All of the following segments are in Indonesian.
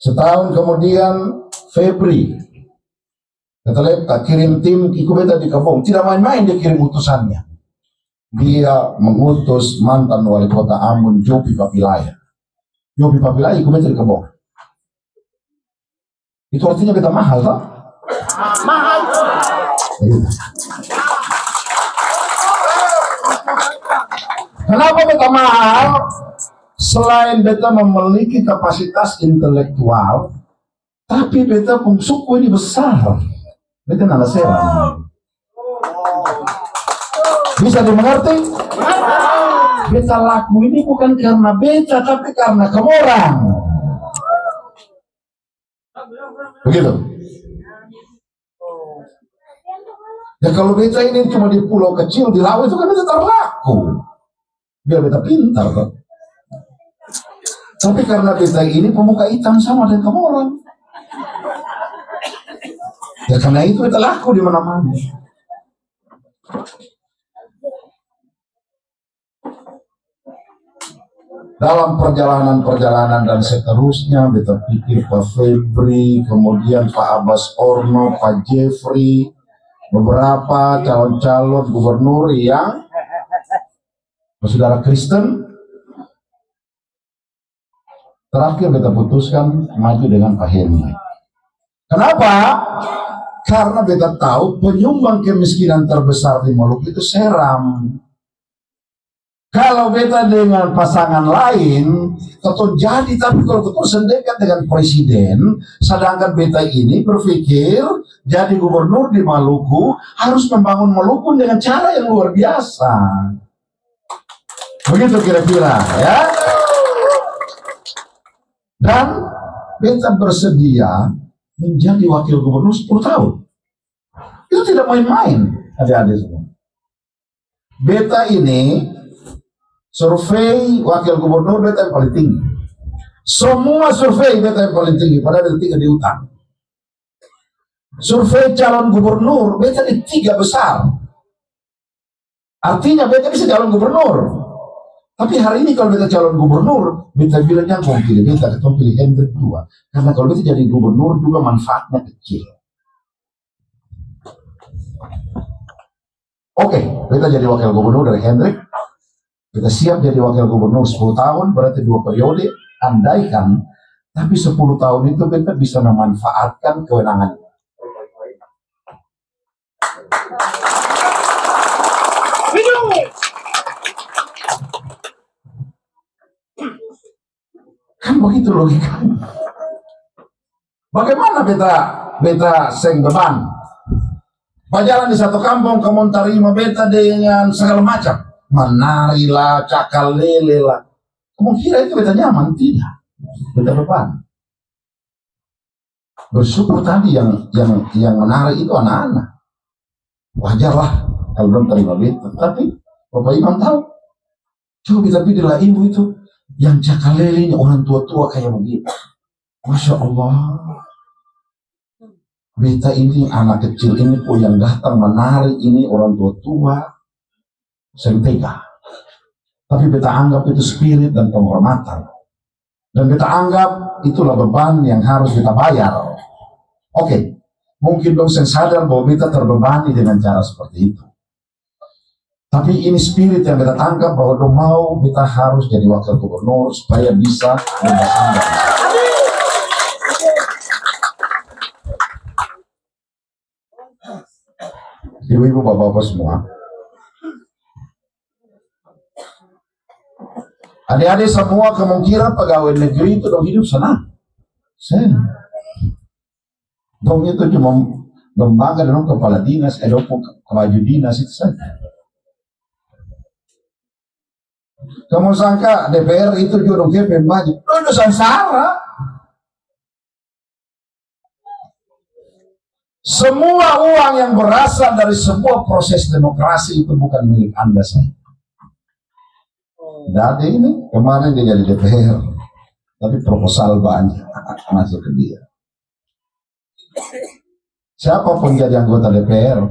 Setahun kemudian Febri kata kirim tim ikut beta di Kebong. Tidak main-main dia kirim utusannya. Dia mengutus mantan wali kota Ambon Jopi Papilaya. Jopi Papilaya ikut beta di Kebong. Itu artinya beta mahal toh? Mahal. Kenapa beta mahal? Selain beta memiliki kapasitas intelektual, tapi beta pun suku ini besar. Beta nana seram. Bisa dimengerti? Beta laku ini bukan karena beta, tapi karena kamu orang. Begitu. Ya kalau beta ini cuma di pulau kecil, di laut itu kan beta terlaku. Biar beta pintar kan. Tapi karena beta ini pemuka hitam sama dengan kamu orang. Ya karena itu beta laku di mana-mana. Dalam perjalanan dan seterusnya beta pikir Pak Febri, kemudian Pak Abbas Orno, Pak Jeffrey, beberapa calon-calon gubernur yang saudara Kristen. Terakhir beta putuskan maju dengan Pak Henry. Kenapa? Karena beta tahu penyumbang kemiskinan terbesar di Maluku itu Seram. Kalau beta dengan pasangan lain, tentu jadi, tapi kalau betul sendekat dengan presiden, sedangkan beta ini berpikir jadi gubernur di Maluku harus membangun Maluku dengan cara yang luar biasa. Begitu kira-kira, ya. Dan beta bersedia menjadi wakil gubernur 10 tahun. Itu tidak main-main, adik-adik semua. Beta ini survei wakil gubernur beta yang paling tinggi. Semua survei beta yang paling tinggi, padahal ada 3 di utang. Survei calon gubernur beta di 3 besar. Artinya beta bisa calon gubernur. Tapi hari ini kalau beta calon gubernur, beta bilang jangan pilih beta, ketemu pilih Hendrik 2. Karena kalau beta jadi gubernur juga manfaatnya kecil. Oke, beta jadi wakil gubernur dari Hendrik. Kita siap jadi wakil gubernur 10 tahun, berarti 2 periode, andaikan. Tapi 10 tahun itu beta bisa memanfaatkan kewenangan. Kan begitu logikanya. Bagaimana beta seng beban? Pajalan di satu kampung kamu terima beta dengan segala macam. Menarilah, cakal lele lah. Kamu kira itu beta nyaman? Tidak. Beta beban. Bersyukur tadi yang menarik itu anak-anak. Wajarlah kalau belum terima beta. Tapi Bapak Imam tahu. Coba beta pilihlah ibu itu. Yang cakal lele ini orang tua-tua kayak begini. Masya Allah. Beta ini anak kecil ini pun yang datang menarik ini orang tua-tua. Sentega. Tapi beta anggap itu spirit dan penghormatan. Dan beta anggap itulah beban yang harus kita bayar. Oke. Mungkin dong saya sadar bahwa beta terbebani dengan cara seperti itu. Tapi ini spirit yang kita tangkap bahwa dong mau kita harus jadi wakil gubernur supaya bisa membahas. Ibu-ibu, bapak-bapak semua, adik-adik semua, kemungkinan pegawai negeri itu dong hidup senang. Dong itu cuma lembaga dan kepala dinas, baju dinas itu saja. Kamu sangka DPR itu juga dong baju? Itu sangsara. Semua uang yang berasal dari sebuah proses demokrasi itu bukan milik Anda saya. Dade ini kemarin dia jadi DPR, tapi proposal banyak masuk ke dia. Siapapun jadi anggota DPR,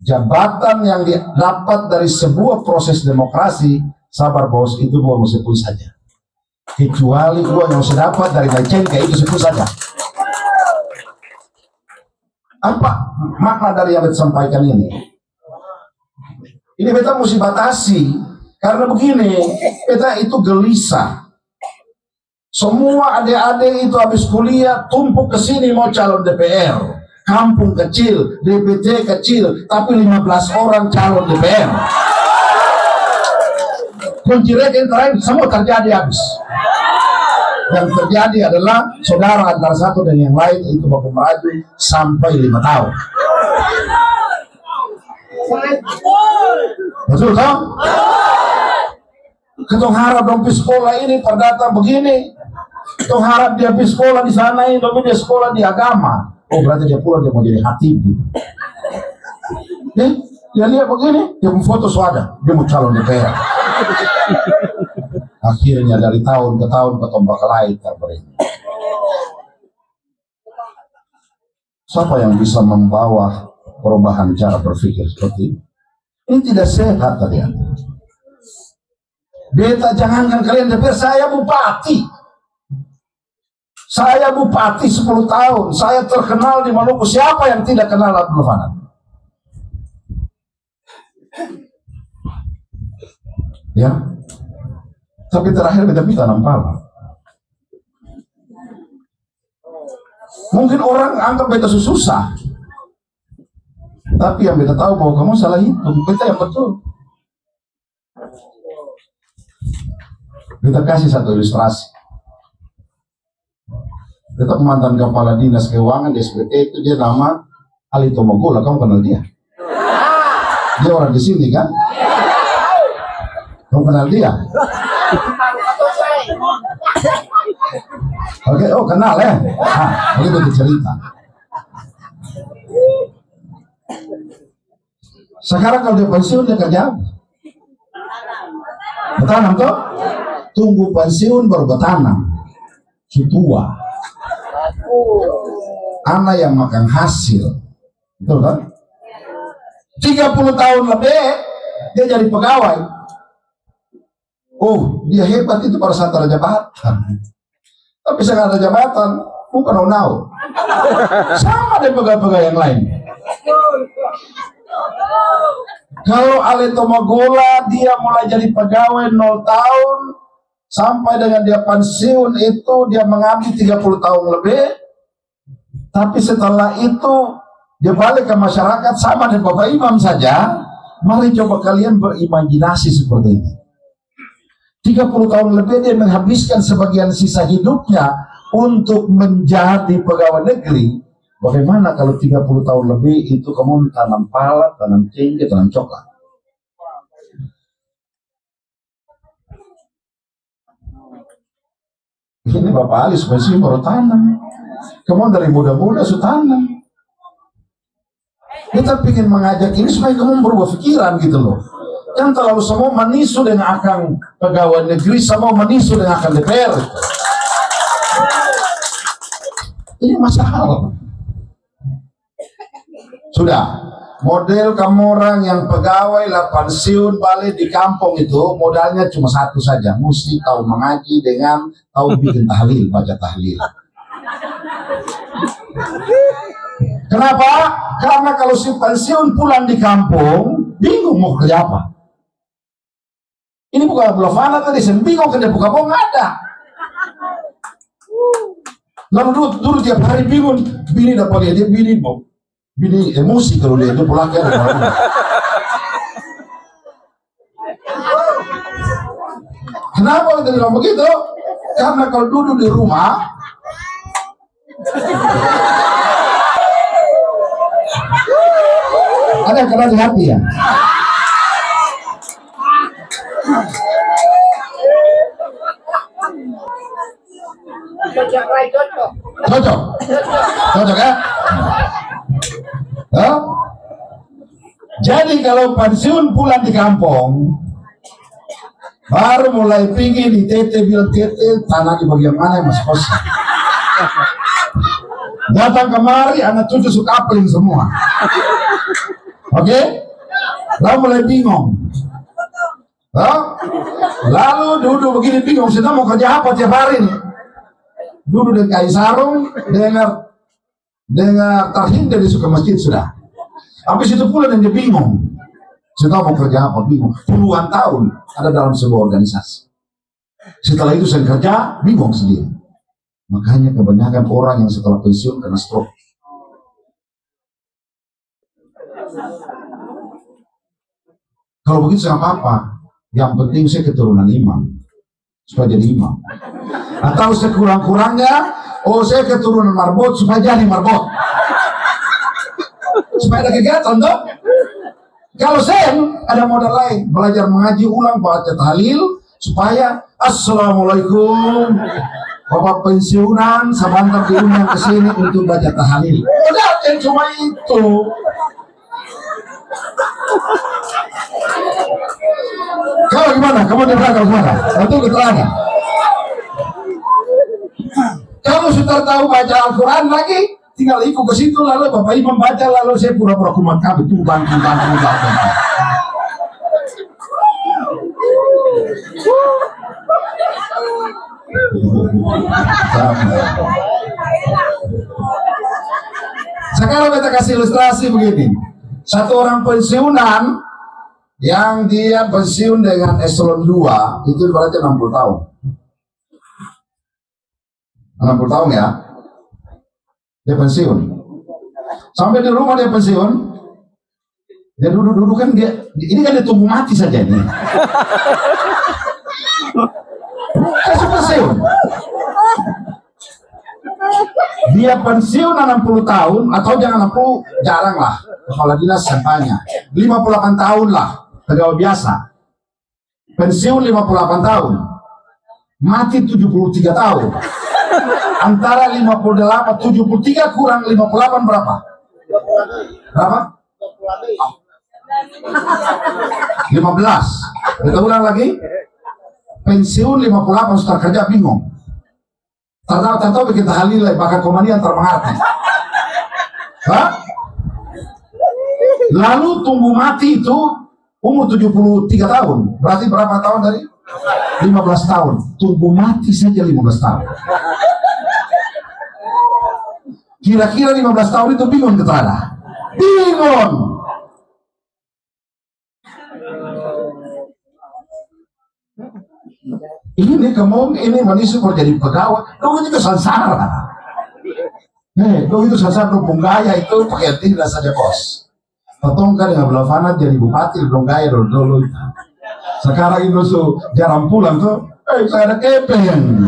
jabatan yang didapat dari sebuah proses demokrasi, sabar bos, itu bukan meskipun saja. kecuali uang yang saya dapat dari Cengke itu saja. Apa makna dari yang disampaikan ini? Ini beta mesti batasi karena begini, beta itu gelisah. Semua adik-adik itu habis kuliah tumpuk ke sini mau calon DPR. Kampung kecil, DPT kecil, tapi 15 orang calon DPR. Kunci yang terakhir semua terjadi habis. Yang terjadi adalah saudara antara satu dan yang lain itu baku maju sampai 5 tahun. Betul toh? Ketong harap dong sekolah ini perdata begini. Ketong harap dia pergi sekolah di sana ini, tapi dia sekolah di agama. Oh berarti dia pulang dia mau jadi khatib. Dia lihat begini, dia mau foto swada, dia mau calon DPR. Akhirnya dari tahun ke tahun bertambah lain ini. Siapa yang bisa membawa perubahan cara berpikir seperti ini? Ini tidak sehat kalian. Beta jangankan kalian DPR, saya bupati. Saya bupati 10 tahun. Saya terkenal di Maluku. Siapa yang tidak kenal Abdul Fanat? Ya. Tapi terakhir beta tanam pala. Mungkin orang anggap beta susah. Tapi yang beta tahu bahwa kamu salah hitung. Beta yang betul. Beta kasih satu ilustrasi. Beta mantan kepala dinas keuangan di SPT itu dia nama Ali Tomogola. Kamu kenal dia? Dia orang di sini kan? Kamu kenal dia? Oke, oh kenal ya? Nah, begitu cerita. Sekarang kalau dia pensiun dia kerja apa? Bertanam toh? Tunggu pensiun baru bertanam. Tua. Anak yang makan hasil. Betul kan? 30 tahun lebih dia jadi pegawai. Oh, dia hebat itu pada saat ada jabatan. Tapi sekarang ada jabatan, bukan onau. Sama dengan pegawai-pegawai yang lain. Kalau Ale Tomogola dia mulai jadi pegawai 0 tahun sampai dengan dia pensiun itu dia mengambil 30 tahun lebih. Tapi setelah itu dia balik ke masyarakat sama dengan Bapak Imam saja. Mari coba kalian berimajinasi seperti ini. 30 tahun lebih dia menghabiskan sebagian sisa hidupnya untuk menjadi pegawai negeri. Bagaimana kalau 30 tahun lebih itu kamu tanam pala, tanam cengkeh, tanam coklat? Ini Bapak Ali masih baru tanam. Kamu dari muda-muda sudah tanam. Kita ingin mengajak ini supaya kamu berubah pikiran gitu loh. Yang terlalu semua menisu dengan akan pegawai negeri, semua menisu dengan akan DPR. Ini masalah. Sudah, model kamu orang yang pegawai lah pensiun balik di kampung itu modalnya cuma satu saja, mesti tahu mengaji dengan tahu bikin tahlil, baca tahlil. Kenapa? Karena kalau si pensiun pulang di kampung bingung mau kerja apa. Ini bukan Abdul Fanat tadi, bingung kerja buka bong ada. Lalu dulu tiap hari bingung, bini dapat lihat dia bini emosi kalau dia itu pulang kan. Kenapa kita bilang begitu? Karena kalau duduk di rumah ada yang kena di hati ya. Cocok ya? Jadi kalau pensiun pulang di kampung baru mulai pergi di tete bilang tete tanah di bagian mana yang masih kosong. Datang kemari anak cucu suka apelin semua. Oke? Lalu mulai bingung. Hah? Lalu duduk begini bingung, kita mau kerja apa tiap hari nih? Duduk dengan kain sarung, dengar tarhim dari suka masjid sudah. Habis itu pula dan dia bingung. Kita mau kerja apa? Bingung. Puluhan tahun ada dalam sebuah organisasi. Setelah itu saya kerja, bingung sendiri. Makanya kebanyakan orang yang setelah pensiun kena stroke. Kalau begitu saya apa-apa. Yang penting saya keturunan imam. Supaya jadi imam. Atau sekurang-kurangnya, saya keturunan marbot supaya jadi marbot. Supaya ada kegiatan toh. Kalau saya ada modal lain, belajar mengaji ulang, baca tahlil, supaya assalamualaikum, bapak pensiunan, sebentar diundang ke sini untuk baca tahlil. Udah, cuma itu. Kalau gimana? Kamu di belakang gimana? Betul keterangan. Kalau sudah tahu baca Al-Quran lagi, tinggal ikut ke situ, lalu bapak imam baca, lalu saya pura-pura kumat kabeh itu bantu. Sekarang kita kasih ilustrasi begini. Satu orang pensiunan yang dia pensiun dengan eselon 2 itu berarti 60 tahun. 60 tahun ya. Dia pensiun. Sampai di rumah dia pensiun. Dia duduk-duduk kan ini kan dia tunggu mati saja ini. Kasih pensiun. Dia pensiun 60 tahun atau jangan 60, jarang lah. Kepala dinas sampainya 58 tahun lah, pegawai biasa. Pensiun 58 tahun. Mati 73 tahun. Antara 58, 73 kurang 58 berapa? Berapa? 15. Kita ulang lagi. Pensiun 58 sudah kerja bingung. Tahu bikin tahlil bakal komani antar mengerti. Hah? Lalu tunggu mati itu umur 73 tahun. Berarti berapa tahun dari? 15 tahun. Tunggu mati saja 15 tahun. Kira-kira 15 tahun itu bingung ketara. Bingung. Ini kamu ini manusia kalau jadi pegawai, dong itu sansara. Dong itu sansara dong gaya itu pakai tidak saja bos. Potong kan dengan belafana jadi bupati dong gaya dulu. Sekarang ini so jarang pulang tuh. Saya ada kepeng.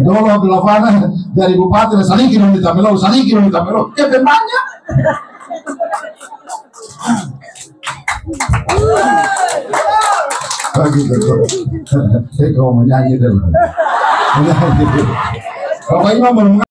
Dulu belafana jadi bupati salikin minta melo, kepeng banyak. Begitu tuh. Saya kau menyanyi dulu. Bapak Imam